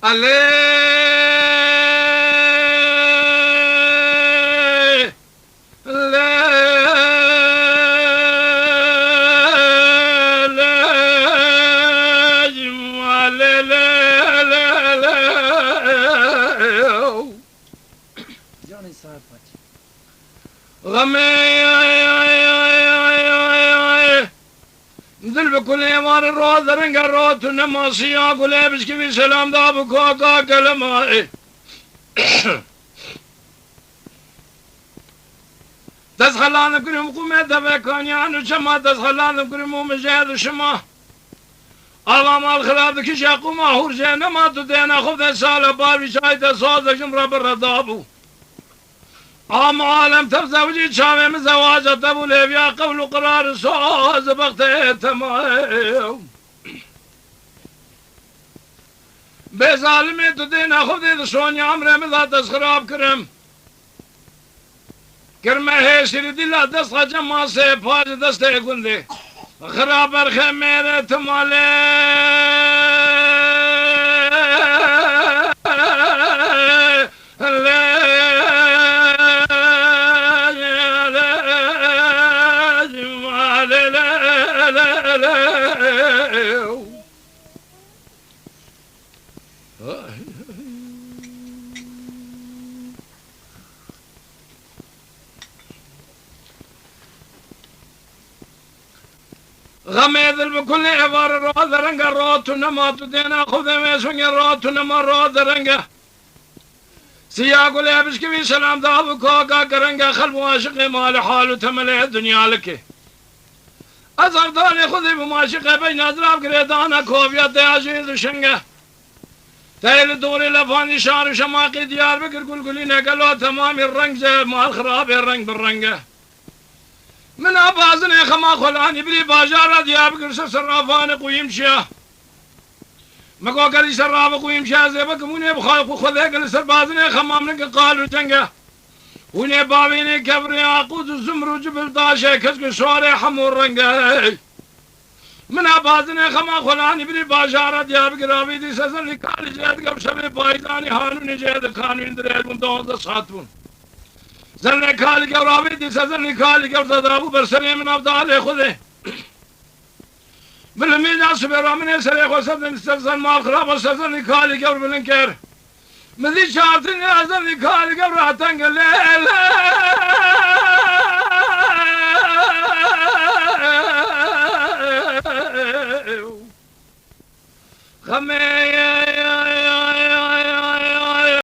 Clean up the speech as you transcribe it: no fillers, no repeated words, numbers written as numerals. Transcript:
عليه غمي دل بكل يوار الروض رنگ الروض نماسي آقل بشكي في سلام دابو كوكا كلمة تسخلان بكرم قومة دبكانيان وشما تسخلان بكرم مجهد شما أمام الخلاب كشا قومة هرجانا ما تدينا خذ سالة باري شايدة صوت جمرة بالردابو عام عالم تفزوجي شامي من زواجة تبو ليبيا قبل قرار صوز بغتي تمام بظالمي تدينا خذ شوني عمري مذا تسخراب كرم كرمه هيشري دلا دست جمع سي پاج دسته گنده خرابر خميره تمالي غميذل بكل عبار روض رنگا روض نما تدينا خذ ميسون روض نما روض رنگا سياق لابس كبي سلام دابو كوكا كرنگا خلب واشق مال حال تملي الدنيا لك أزر داني خذي بماشق بين أدراب قريدانا كوفيا تياجيد شنگا تيل دوري لفاني شار شماقي ديار بكر قلقلين قلو تمام الرنگ زي مال خراب الرنگ بالرنگا من أبازن خما خلاني بري باجارة دياب كرس سرافان قويم شاه مكو قري سراف قويم شاه زي بكموني بخالق خذي قل سربازن خما منك قالوا جنگه وني بابيني كبري عقود الزمر جبل داشة كسك شواري حمور رنگه من أبازن خما خلاني بري باجارة دياب كرابي دي سزن لكالي جهد قب شبه بايداني حانوني جهد خانوين دريد من دوز ساتون زلني كالي قرابي دي سزني كالي قرد دابو برسري من أفضال خذه بالميزان سبيرا من يسري خسدن استفزن ما خراب سزني كالي قرب بالنكر مذي شارتني أزني كالي قرب هتنقل ليل خمي